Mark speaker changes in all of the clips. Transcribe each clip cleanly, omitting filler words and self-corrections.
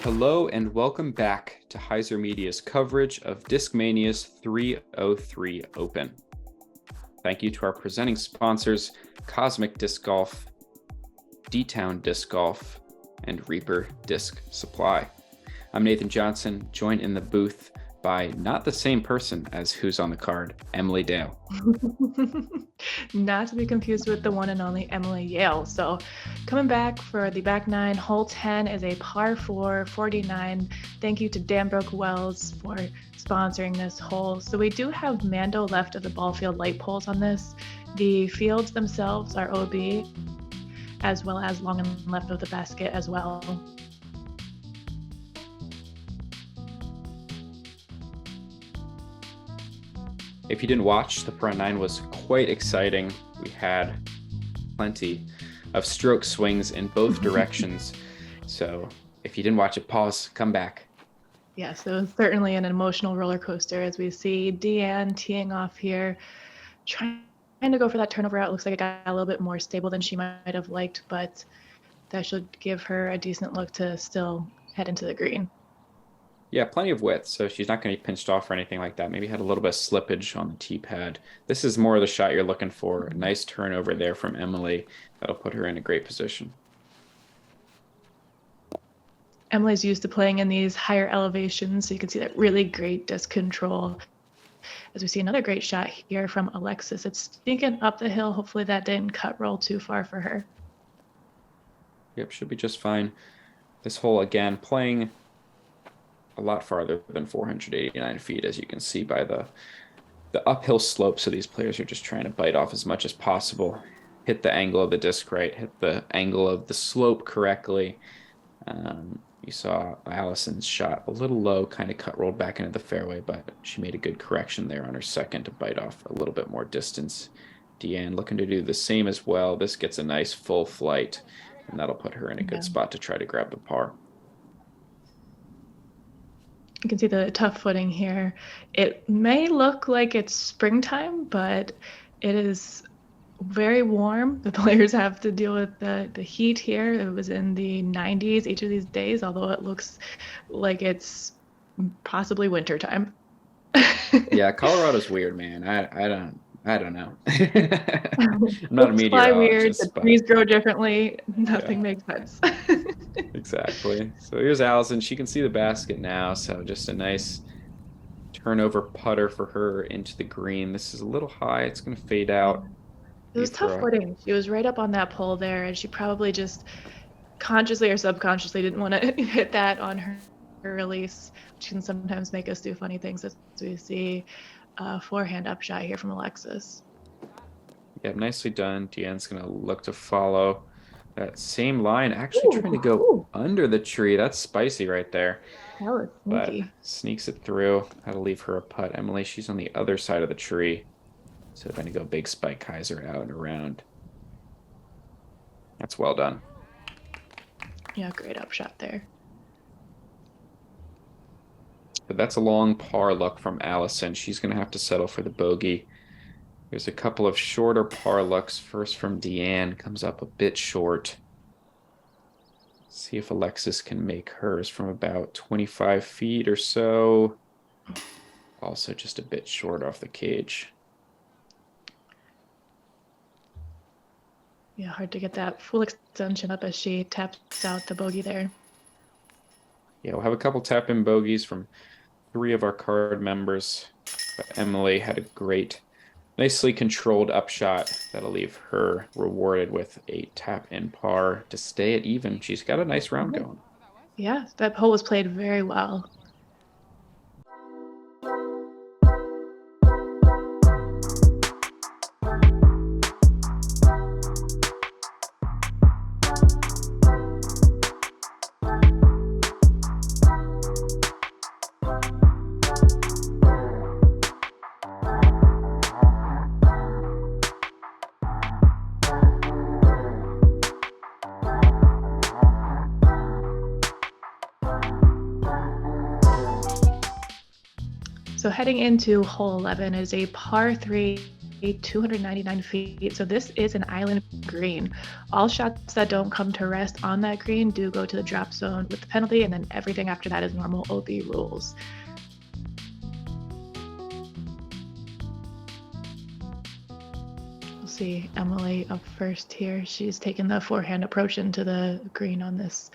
Speaker 1: Hello and welcome back to HyzerMedia's coverage of Discmania's 303 Open. Thank you to our presenting sponsors, Cosmic Disc Golf, D-Town Disc Golf, and Reaper Disc Supply. I'm Nathan Johnson, joined in the booth by not the same person as who's on the card, Emily Dale.
Speaker 2: Not to be confused with the one and only Emily Yale. So coming back for the back nine, hole 10 is a par 4, 49. Thank you to Danbrook Wells for sponsoring this hole. So we do have Mando left of the ball field light poles on this. The fields themselves are OB, as well as long and left of the basket as well.
Speaker 1: If you didn't watch, the front nine was quite exciting. We had plenty of stroke swings in both directions. So if you didn't watch it, pause, come back.
Speaker 2: Yes, it was certainly an emotional roller coaster as we see Deann teeing off here, trying to go for that turnover out. It looks like it got a little bit more stable than she might have liked, but that should give her a decent look to still head into the green.
Speaker 1: Yeah, plenty of width, so she's not going to be pinched off or anything like that. Maybe had a little bit of slippage on the tee pad. This is more of the shot you're looking for. A nice turnover there from Emily. That'll put her in a great position.
Speaker 2: Emily's used to playing in these higher elevations, so you can see that really great disc control. As we see another great shot here from Alexis. It's sneaking up the hill. Hopefully that didn't cut roll too far for her.
Speaker 1: Yep, should be just fine. This hole, again, playing a lot farther than 489 feet, as you can see by the uphill slope. So these players are just trying to bite off as much as possible, hit the angle of the disc right, hit the angle of the slope correctly. You saw Allison's shot a little low, kind of cut rolled back into the fairway, but she made a good correction there on her second to bite off a little bit more distance. Deann looking to do the same as well. This gets a nice full flight, and that'll put her in a good spot to try to grab the par.
Speaker 2: You can see the tough footing here. It may look like it's springtime, but it is very warm. The players have to deal with the heat here. It was in the 90s each of these days, although it looks like it's possibly wintertime.
Speaker 1: Yeah, Colorado's weird, man. I don't know. I'm not a meteorologist.
Speaker 2: Fly weird. The trees grow differently. Nothing makes sense.
Speaker 1: Exactly. So here's Allison. She can see the basket now. So just a nice turnover putter for her into the green. This is a little high. It's going to fade out.
Speaker 2: It was tough footing. She was right up on that pole there, and she probably just consciously or subconsciously didn't want to hit that on her release, which can sometimes make us do funny things, as we see a forehand upshot here from Alexis.
Speaker 1: Yeah, nicely done. Deann's going to look to follow that same line, actually trying to go under the tree. That's spicy right there.
Speaker 2: That was sneaky.
Speaker 1: But sneaks it through. That'll leave her a putt. Emily, she's on the other side of the tree. So going to go big spike hyzer out and around. That's well done.
Speaker 2: Yeah, great upshot there.
Speaker 1: But that's a long par look from Allison. She's going to have to settle for the bogey. There's a couple of shorter par looks. First from Deann, comes up a bit short. See if Alexis can make hers from about 25 feet or so. Also just a bit short off the cage.
Speaker 2: Yeah, hard to get that full extension up as she taps out the bogey there.
Speaker 1: Yeah, we'll have a couple tap-in bogeys from 3 of our card members. But Emily had a great, nicely controlled upshot that'll leave her rewarded with a tap-in par to stay at even. She's got a nice round going.
Speaker 2: Yeah, that hole was played very well. So heading into hole 11 is a par 3 299 feet. So this is an island green. All shots that don't come to rest on that green do go to the drop zone with the penalty, and then everything after that is normal OB rules. We'll see Emily up first here. She's taking the forehand approach into the green on this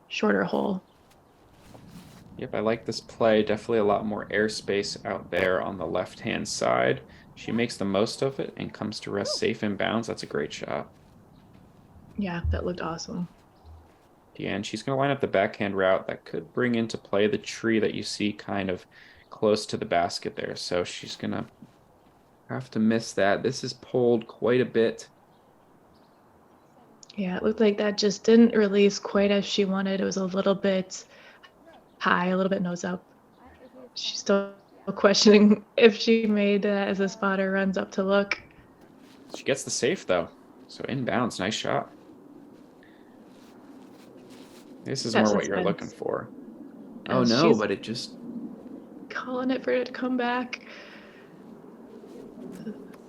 Speaker 2: shorter hole.
Speaker 1: Yep, I like this play. Definitely a lot more airspace out there on the left-hand side. She makes the most of it and comes to rest safe in bounds. That's a great shot.
Speaker 2: Yeah, that looked awesome.
Speaker 1: Deann, she's going to line up the backhand route that could bring into play the tree that you see kind of close to the basket there. So she's going to have to miss that. This is pulled quite a bit.
Speaker 2: Yeah, it looked like that just didn't release quite as she wanted. It was a little bit high, a little bit nose up. She's still questioning if she made that as a spotter runs up to look.
Speaker 1: She gets the safe though. So inbounds, nice shot. This is more what you're looking for. Oh no, but it just...
Speaker 2: Calling it for it to come back.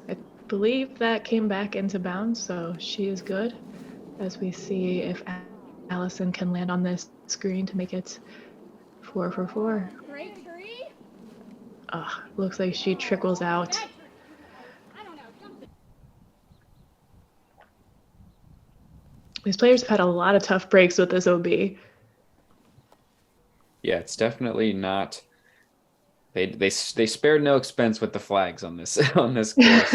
Speaker 2: I believe that came back into bounds, so she is good. As we see if Allison can land on this screen to make it 4 for 4. Looks like she trickles out. These players have had a lot of tough breaks with this OB.
Speaker 1: Yeah, it's definitely not. They spared no expense with the flags on this on this course.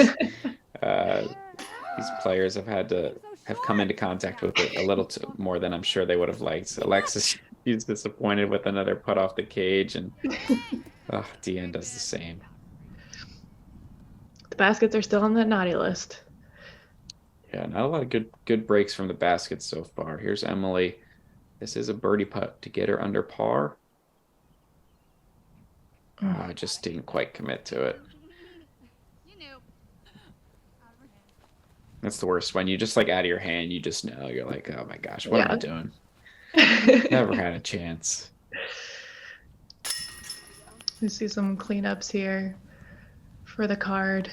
Speaker 1: These players have come into contact with it a little more than I'm sure they would have liked. Alexis, she's disappointed with another putt off the cage, and Deann does the same.
Speaker 2: The baskets are still on that naughty list.
Speaker 1: Yeah, not a lot of good breaks from the baskets so far. Here's Emily. This is a birdie putt to get her under par. I just didn't quite commit to it. That's the worst. When you just like out of your hand, you just know. You're like, oh my gosh, what am I doing? Never had a chance.
Speaker 2: We see some cleanups here for the card.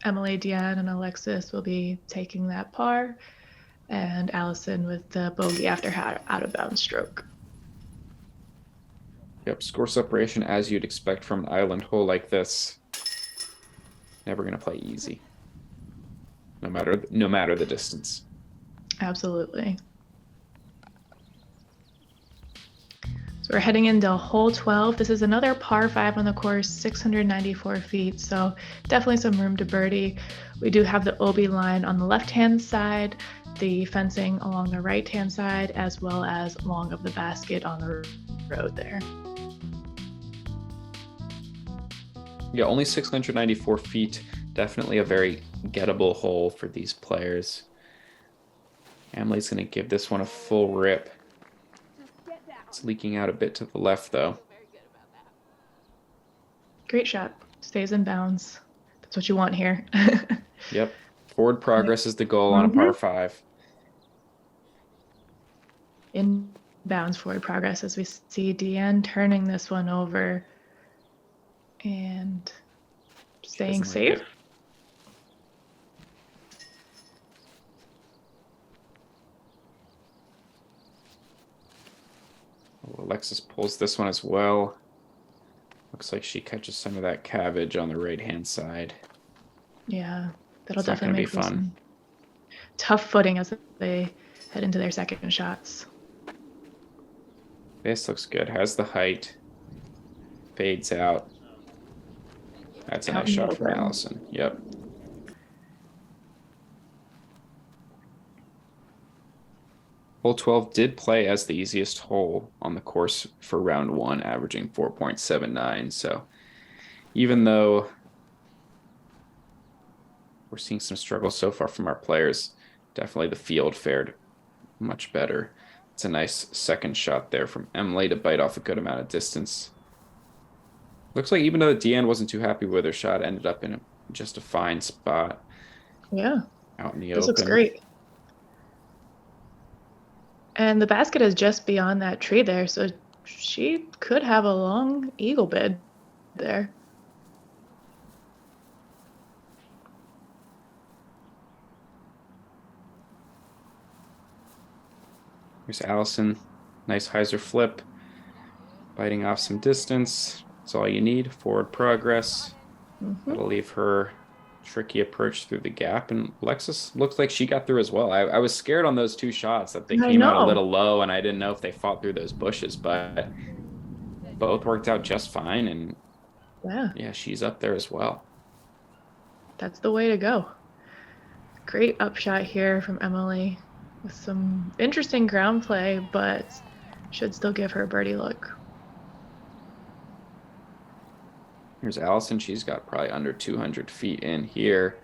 Speaker 2: Emily, Deann, and Alexis will be taking that par, and Allison with the bogey after out of bounds stroke.
Speaker 1: Yep, score separation as you'd expect from an island hole like this. Never gonna play easy. No matter the distance.
Speaker 2: Absolutely. So we're heading into hole 12. This is another par 5 on the course, 694 feet. So definitely some room to birdie. We do have the OB line on the left-hand side, the fencing along the right-hand side, as well as along of the basket on the road there.
Speaker 1: Yeah, only 694 feet. Definitely a very gettable hole for these players. Emily's going to give this one a full rip. It's leaking out a bit to the left, though.
Speaker 2: Great shot. Stays in bounds. That's what you want here.
Speaker 1: Yep. Forward progress is the goal on a par 5.
Speaker 2: In bounds forward progress as we see Deann turning this one over and staying safe.
Speaker 1: Alexis pulls this one as well. Looks like she catches some of that cabbage on the right-hand side.
Speaker 2: Yeah, that'll definitely make fun. Tough footing as they head into their second shots.
Speaker 1: This looks good. Has the height. Fades out. That's a nice shot from Allison. Yep. Hole 12 did play as the easiest hole on the course for round 1, averaging 4.79. So even though we're seeing some struggles so far from our players, definitely the field fared much better. It's a nice second shot there from Emily to bite off a good amount of distance. Looks like even though Deann wasn't too happy with her shot, ended up in just a fine spot.
Speaker 2: Yeah.
Speaker 1: Out in the
Speaker 2: open. This looks
Speaker 1: open.
Speaker 2: Great. And the basket is just beyond that tree there, so she could have a long eagle bid there.
Speaker 1: Here's Allison. Nice hyzer flip. Biting off some distance. That's all you need. Forward progress. That'll leave her tricky approach through the gap. And Alexis looks like she got through as well. I was scared on those two shots that they
Speaker 2: I
Speaker 1: came out a
Speaker 2: know.
Speaker 1: little low, and I didn't know if they fought through those bushes, but both worked out just fine. And yeah, she's up there as well.
Speaker 2: That's the way to go. Great upshot here from Emily with some interesting ground play, but should still give her a birdie look.
Speaker 1: Here's Allison. She's got probably under 200 feet in here.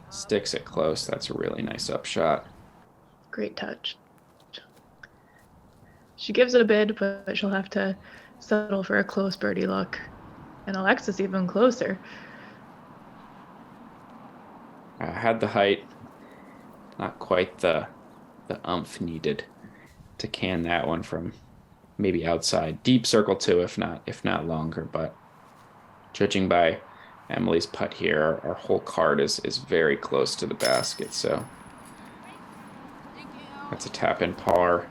Speaker 1: Sticks it close. That's a really nice upshot.
Speaker 2: Great touch. She gives it a bid, but she'll have to settle for a close birdie look. And Alexis even closer.
Speaker 1: Had the height. Not quite the umph needed to can that one from maybe outside. Deep circle too, if not longer, but judging by Emily's putt here, our whole card is very close to the basket, so that's a tap in par.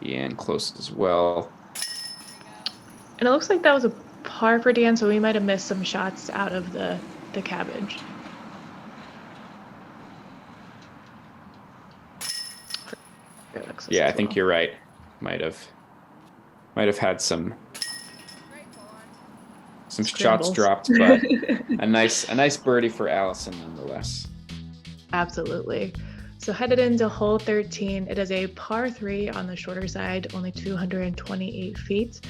Speaker 1: Deann close as well.
Speaker 2: And it looks like that was a par for Deann, so we might have missed some shots out of the cabbage.
Speaker 1: Yeah, I think you're right. Might have had some shots dropped, but a nice birdie for Allison nonetheless.
Speaker 2: Absolutely. So headed into hole 13, it is a par 3 on the shorter side, only 228 feet.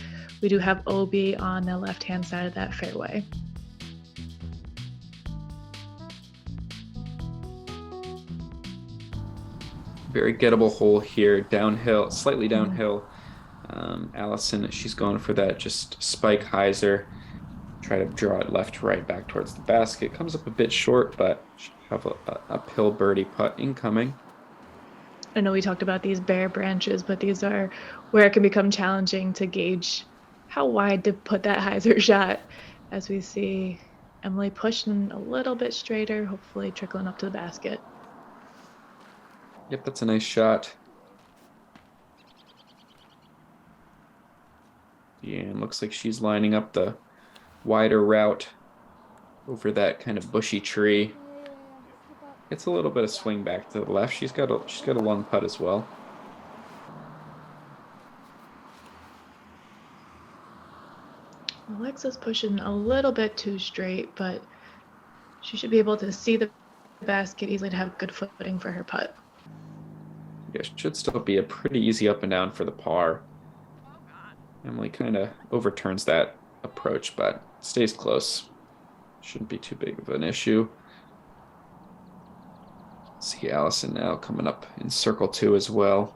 Speaker 2: We do have OB on the left-hand side of that fairway.
Speaker 1: Very gettable hole here, downhill, slightly downhill. Allison, she's going for that just spike hyzer. Try to draw it left to right back towards the basket. Comes up a bit short, but should have a uphill birdie putt incoming.
Speaker 2: I know we talked about these bare branches, but these are where it can become challenging to gauge how wide to put that hyzer shot, as we see Emily pushing a little bit straighter, hopefully trickling up to the basket.
Speaker 1: Yep, that's a nice shot. Yeah, and looks like she's lining up the wider route over that kind of bushy tree. It's a little bit of swing back to the left. She's got a long putt as well.
Speaker 2: Alexis pushing a little bit too straight, but she should be able to see the basket easily to have good footing for her putt.
Speaker 1: Yeah, should still be a pretty easy up and down for the par. Emily kind of overturns that approach, but stays close. Shouldn't be too big of an issue. See Allison now coming up in circle 2 as well.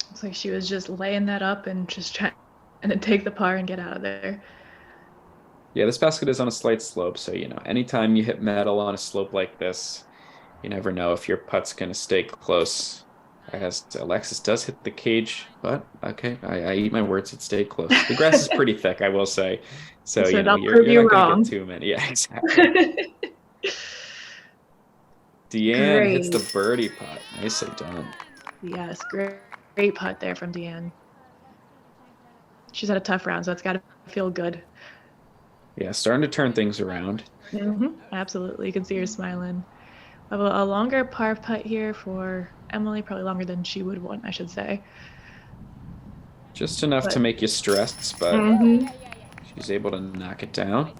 Speaker 2: Looks like she was just laying that up and just trying to take the par and get out of there.
Speaker 1: Yeah, this basket is on a slight slope, so anytime you hit metal on a slope like this, you never know if your putt's going to stay close. As Alexis does hit the cage, but okay, I eat my words. It stayed close. The grass is pretty thick, I will say. So you're not going to get too many. Yeah, exactly. Deann hits the birdie putt. Nicely done.
Speaker 2: Yes, great putt there from Deann. She's had a tough round, so it's got to feel good.
Speaker 1: Yeah, starting to turn things around.
Speaker 2: Absolutely. You can see her smiling. I have a longer par putt here for Emily, probably longer than she would want, I should say.
Speaker 1: Just enough to make you stressed, but she's able to knock it down.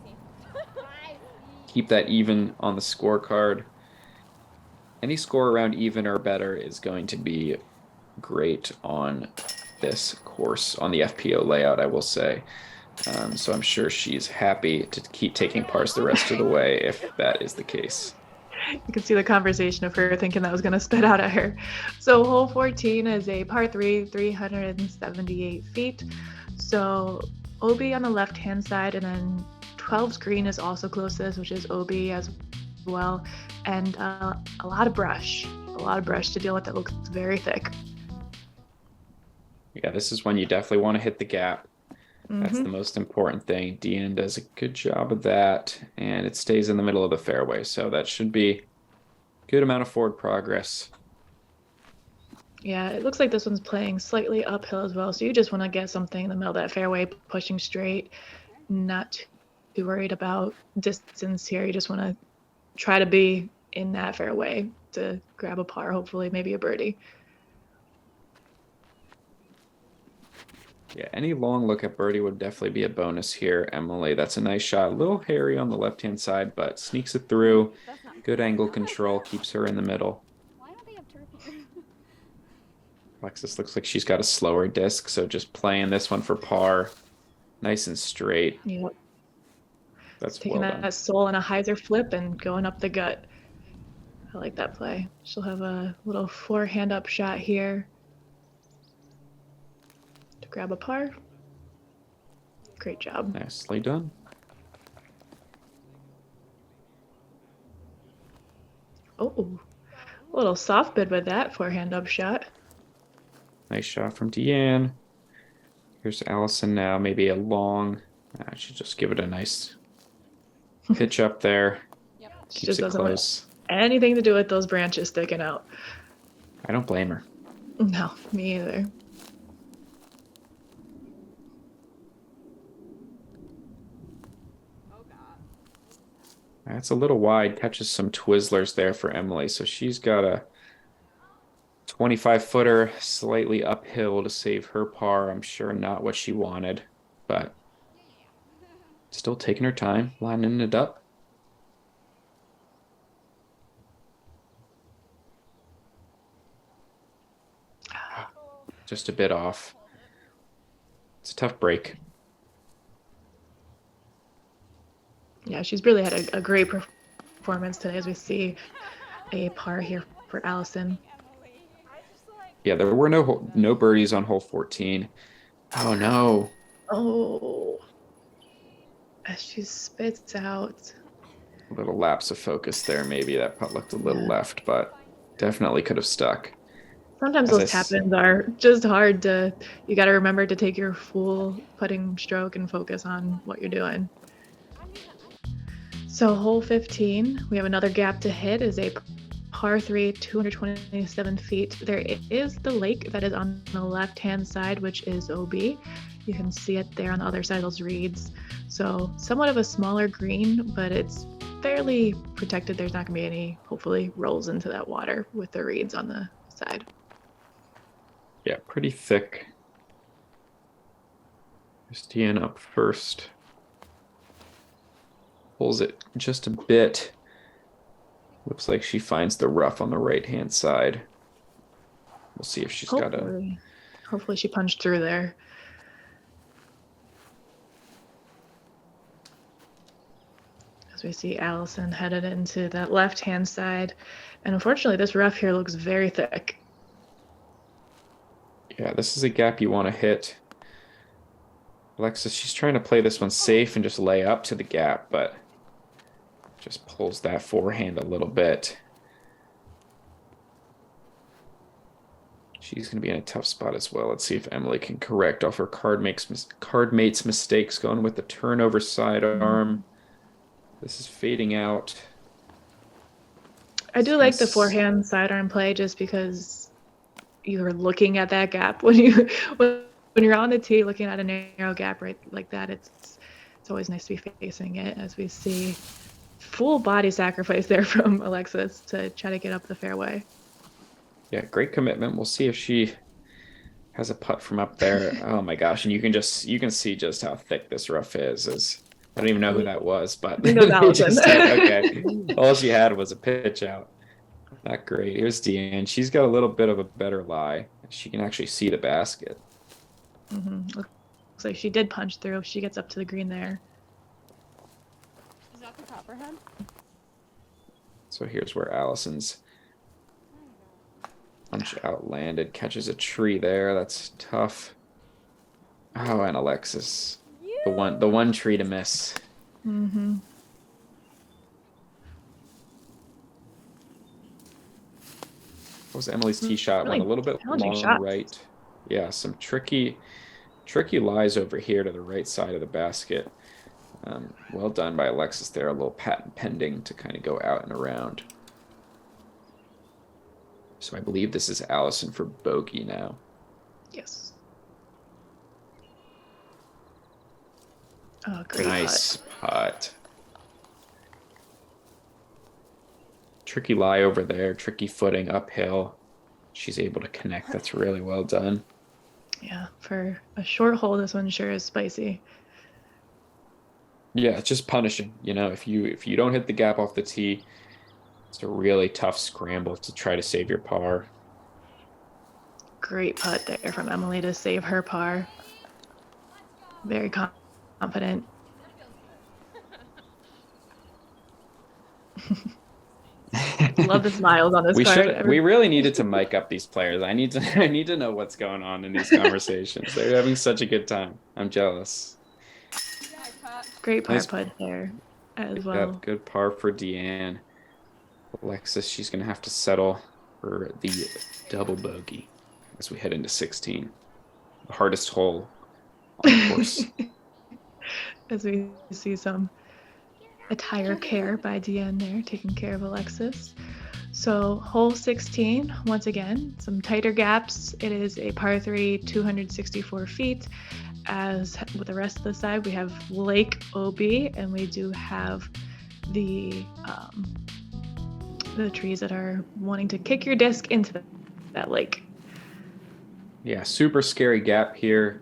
Speaker 1: Keep that even on the scorecard. Any score around even or better is going to be great on this course, on the FPO layout, I will say. So I'm sure she's happy to keep taking pars the rest of the way if that is the case.
Speaker 2: You can see the conversation of her thinking that was going to spit out at her. So hole 14 is a par 3, 378 feet. So OB on the left-hand side, and then 12's green is also closest, which is OB as well. And a lot of brush to deal with that looks very thick.
Speaker 1: Yeah, this is when you definitely want to hit the gap. That's the
Speaker 2: Mm-hmm.
Speaker 1: most important thing. Deann does a good job of that, and it stays in the middle of the fairway. So that should be good amount of forward progress.
Speaker 2: Yeah, it looks like this one's playing slightly uphill as well. So you just want to get something in the middle of that fairway, pushing straight, not too worried about distance here. You just want to try to be in that fairway to grab a par, hopefully, maybe a birdie.
Speaker 1: Yeah, any long look at birdie would definitely be a bonus here, Emily. That's a nice shot. A little hairy on the left-hand side, but sneaks it through. Good angle control, keeps her in the middle.
Speaker 3: Why don't they have turkey?
Speaker 1: Alexis looks like she's got a slower disc, so just playing this one for par. Nice and straight.
Speaker 2: Yep.
Speaker 1: That's
Speaker 2: Taking
Speaker 1: well done.
Speaker 2: that soul in a hyzer flip and going up the gut. I like that play. She'll have a little forehand up shot here to grab a par. Great job.
Speaker 1: Nicely done.
Speaker 2: Oh, a little soft bid with that forehand up shot.
Speaker 1: Nice shot from Deann. Here's Allison now. Maybe a long. I should just give it a nice pitch up there.
Speaker 2: She
Speaker 1: Keeps
Speaker 2: just
Speaker 1: it
Speaker 2: doesn't
Speaker 1: close.
Speaker 2: want anything to do with those branches sticking out.
Speaker 1: I don't blame her.
Speaker 2: No, me either.
Speaker 1: That's a little wide. Catches some Twizzlers there for Emily. So she's got a 25-footer slightly uphill to save her par. I'm sure not what she wanted, but still taking her time, lining it up. Just a bit off. It's a tough break.
Speaker 2: Yeah, she's really had a great performance today as we see a par here for Allison.
Speaker 1: Yeah, there were no birdies on hole 14. Oh no.
Speaker 2: Oh, as she spits out.
Speaker 1: A little lapse of focus there. Maybe that putt looked a little left, but definitely could have stuck.
Speaker 2: Sometimes
Speaker 1: As
Speaker 2: those tap-ins are just hard to, you got to remember to take your full putting stroke and focus on what you're doing. So hole 15, we have another gap to hit, is a par 3, 227 feet. There is the lake that is on the left-hand side, which is OB. You can see it there on the other side of those reeds. So somewhat of a smaller green, but it's fairly protected. There's not going to be any, hopefully, rolls into that water with the reeds on the side.
Speaker 1: Yeah, pretty thick. Here's Deann up first. Pulls it just a bit. Looks like she finds the rough on the right-hand side. We'll see if she's got a...
Speaker 2: Hopefully she punched through there. As we see Allison headed into that left-hand side. And unfortunately, this rough here looks very thick.
Speaker 1: Yeah, this is a gap you want to hit. Alexis, she's trying to play this one safe and just lay up to the gap, but just pulls that forehand a little bit. She's going to be in a tough spot as well. Let's see if Emily can correct off her card mate's mistakes, going with the turnover sidearm. This is fading out.
Speaker 2: I do like the forehand sidearm play just because you're looking at that gap when you're on the tee looking at a narrow gap right like that. It's always nice to be facing it, as we see full body sacrifice there from Alexis to try to get up the fairway.
Speaker 1: Yeah, great commitment. We'll see if she has a putt from up there. Oh my gosh, and you can see just how thick this rough is. I don't even know who that was, but
Speaker 2: Allison.
Speaker 1: Okay. All she had was a pitch out. Not great. Here's Deann. She's got a little bit of a better lie. She can actually see the basket.
Speaker 2: Looks like she did punch through if she gets up to the green there.
Speaker 3: Is that the copperhead?
Speaker 1: So here's where Allison's punch out landed. Catches a tree there. That's tough. Oh, and Alexis. The one tree to miss.
Speaker 2: Mm-hmm.
Speaker 1: What was Emily's tee shot?
Speaker 2: Really
Speaker 1: Went a little bit long
Speaker 2: challenging shots.
Speaker 1: right. Yeah, some tricky lies over here to the right side of the basket. Well done by Alexis there. A little patent pending to kind of go out and around. So I believe this is Allison for bogey now.
Speaker 2: Yes. Oh, great
Speaker 1: Nice
Speaker 2: putt.
Speaker 1: putt. Tricky lie over there, tricky footing uphill. She's able to connect. That's really well done.
Speaker 2: Yeah, for a short hole, this one sure is spicy.
Speaker 1: Yeah, it's just punishing. If you don't hit the gap off the tee, it's a really tough scramble to try to save your par.
Speaker 2: Great putt there from Emily to save her par. Very confident. Love the smiles on this card.
Speaker 1: We really needed to mic up these players. I need to know what's going on in these conversations. They're having such a good time. I'm jealous.
Speaker 2: Great par
Speaker 1: Nice.
Speaker 2: putt there as
Speaker 1: Yeah,
Speaker 2: well.
Speaker 1: good par for Deann. Alexis, she's gonna have to settle for the double bogey as we head into 16. The hardest hole on the course.
Speaker 2: As we see some attire care by Deann there, taking care of Alexis. So hole 16, once again, some tighter gaps. It is a par 3, 264 feet. As with the rest of the side, we have Lake OB, and we do have the trees that are wanting to kick your disc into that lake.
Speaker 1: Yeah, super scary gap here,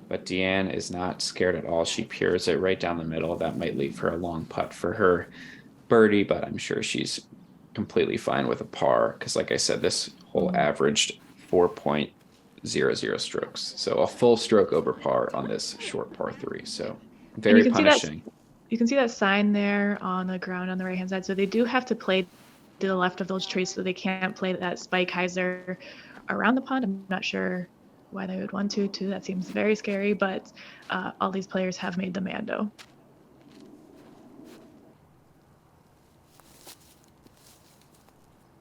Speaker 1: but Deann is not scared at all. She pures it right down the middle. That might leave her a long putt for her birdie, but I'm sure she's completely fine with a par because, like I said, this hole averaged 4.00 strokes. So a full stroke over par on this short par 3. So very punishing.
Speaker 2: You can see that sign there on the ground on the right-hand side. So they do have to play to the left of those trees, so they can't play that spike hyzer around the pond. I'm not sure why they would want to. That seems very scary, but all these players have made the Mando.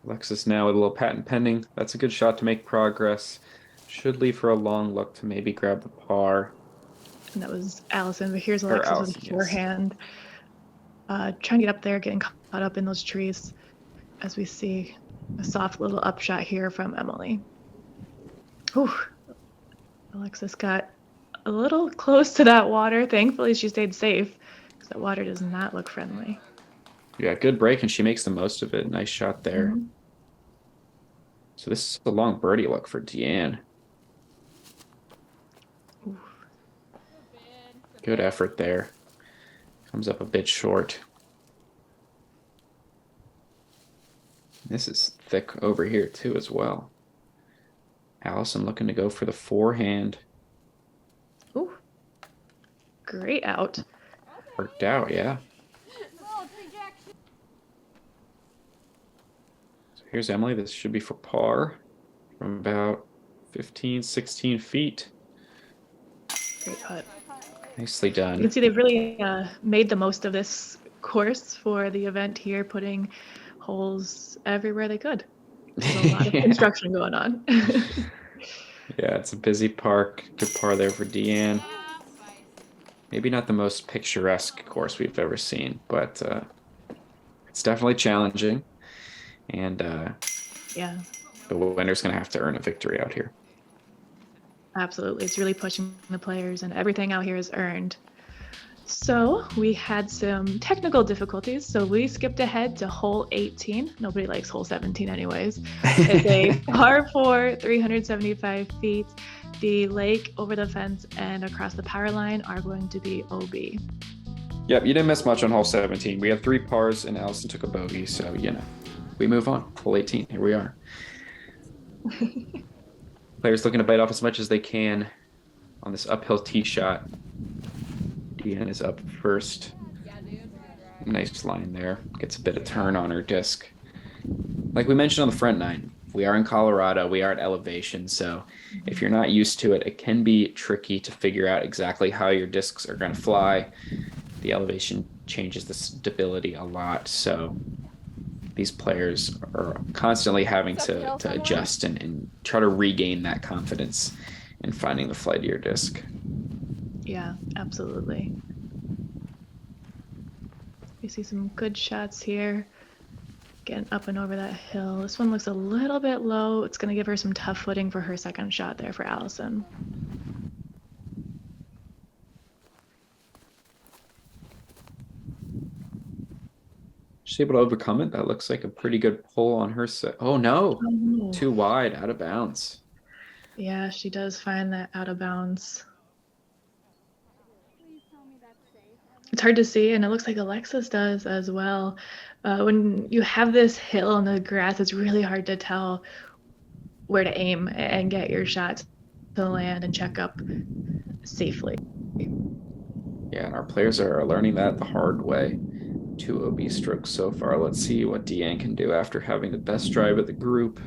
Speaker 1: Alexis now with a little patent pending. That's a good shot to make progress. Should leave for a long look to maybe grab the par.
Speaker 2: And that was Allison, but here's Alexis
Speaker 1: Allison,
Speaker 2: with a forehand. Trying to get up there, getting caught up in those trees as we see a soft little upshot here from Emily. Ooh, Alexis got a little close to that water. Thankfully, she stayed safe because that water does not look friendly.
Speaker 1: Yeah, good break, and she makes the most of it. Nice shot there.
Speaker 2: Mm-hmm.
Speaker 1: So this is a long birdie look for Deann. Good effort there. Comes up a bit short. This is thick over here too as well. Allison looking to go for the forehand.
Speaker 2: Ooh, great out.
Speaker 1: Worked out, yeah. So here's Emily. This should be for par from about 15, 16 feet.
Speaker 2: Great putt.
Speaker 1: Nicely done.
Speaker 2: You can see they've really made the most of this course for the event here, putting holes everywhere they could. There's a lot of construction going on.
Speaker 1: Yeah, it's a busy park. Good par there for Deann. Maybe not the most picturesque course we've ever seen, but it's definitely challenging. And
Speaker 2: yeah,
Speaker 1: the winner's going to have to earn a victory out here.
Speaker 2: Absolutely. It's really pushing the players, and everything out here is earned. So we had some technical difficulties, so we skipped ahead to hole 18. Nobody likes hole 17 anyways. It's a par 4, 375 feet. The lake over the fence and across the power line are going to be OB.
Speaker 1: Yep, you didn't miss much on hole 17. We had 3 pars and Allison took a bogey, so we move on. Hole 18, here we are. Players looking to bite off as much as they can on this uphill tee shot. Deann is up first. Nice line there. Gets a bit of turn on her disc. Like we mentioned on the front nine, we are in Colorado. We are at elevation. So if you're not used to it, it can be tricky to figure out exactly how your discs are going to fly. The elevation changes the stability a lot. So these players are constantly having to adjust and try to regain that confidence in finding the flightier disc.
Speaker 2: Yeah, absolutely. We see some good shots here. Getting up and over that hill. This one looks a little bit low. It's going to give her some tough footing for her second shot there for Allison.
Speaker 1: She's able to overcome it. That looks like a pretty good pull on her set. Oh no,
Speaker 2: Oh.
Speaker 1: too wide, out of bounds.
Speaker 2: Yeah, she does find that out of bounds.
Speaker 3: Please tell me that's safe.
Speaker 2: It's hard to see, and it looks like Alexis does as well. When you have this hill in the grass, it's really hard to tell where to aim and get your shot to land and check up safely.
Speaker 1: Yeah, and our players are learning that the hard way. 2 OB strokes so far. Let's see what Deann can do after having the best drive of the group.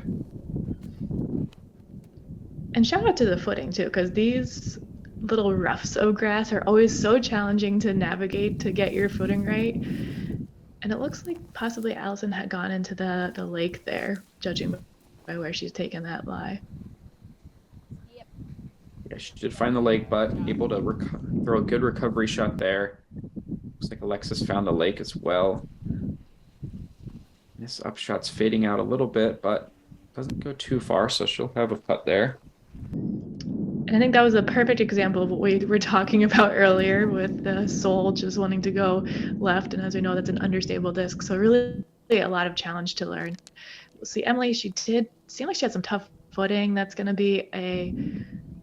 Speaker 2: And shout out to the footing too, because these little roughs of grass are always so challenging to navigate to get your footing right. And it looks like possibly Allison had gone into the lake there, judging by where she's taken that lie.
Speaker 3: Yep.
Speaker 1: Yeah, she did find the lake, but able to throw a good recovery shot there. Looks like Alexis found the lake as well. This upshot's fading out a little bit, but doesn't go too far, so she'll have a putt there.
Speaker 2: And I think that was a perfect example of what we were talking about earlier with the sole just wanting to go left. And as we know, that's an understable disc. So really a lot of challenge to learn. We'll see Emily, she did seem like she had some tough footing. That's going to be a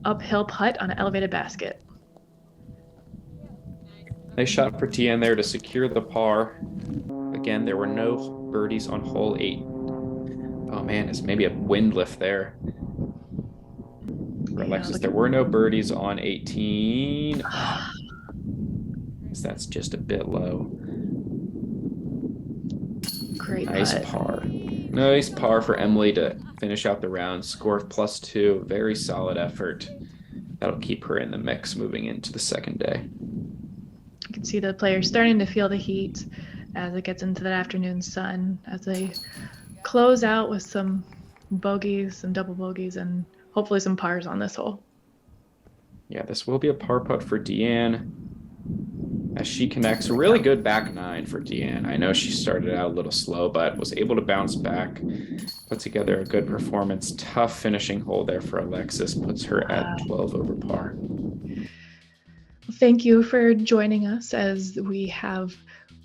Speaker 2: uphill putt on an elevated basket.
Speaker 1: Nice shot for Deann there to secure the par. Again, there were no birdies on hole 8. Oh man, it's maybe a wind lift there. For Alexis, there were no birdies on 18. That's just a bit low.
Speaker 2: Great
Speaker 1: Nice
Speaker 2: putt.
Speaker 1: par. Nice par for Emily to finish out the round. Score of +2. Very solid effort. That'll keep her in the mix moving into the second day.
Speaker 2: You can see the players starting to feel the heat as it gets into that afternoon sun, as they close out with some bogeys, some double bogeys, and hopefully some pars on this hole.
Speaker 1: Yeah, this will be a par putt for Deann as she connects. A really good back 9 for Deann. I know she started out a little slow, but was able to bounce back, put together a good performance. Tough finishing hole there for Alexis, puts her at 12 over par.
Speaker 2: Thank you for joining us as we have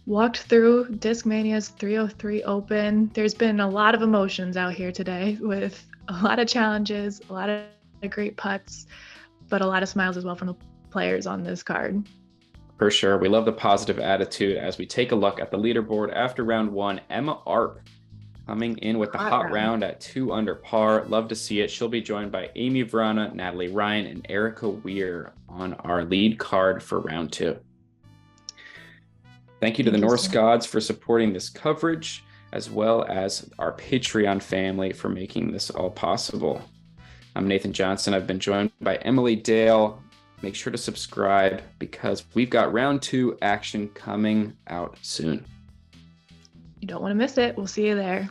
Speaker 2: walked through Discmania's 303 Open. There's been a lot of emotions out here today with a lot of challenges, a lot of great putts, but a lot of smiles as well from the players on this card.
Speaker 1: For sure. We love the positive attitude as we take a look at the leaderboard after round 1. Emma Arp coming in with the hot round at 2 under par. Love to see it. She'll be joined by Amy Vrana, Natalie Ryan, and Erica Weir on our lead card for round 2. Thank you to the Norse gods for supporting this coverage, as well as our Patreon family for making this all possible. I'm Nathan Johnson. I've been joined by Emily Dale. Make sure to subscribe because we've got round 2 action coming out soon.
Speaker 2: You don't want to miss it. We'll see you there.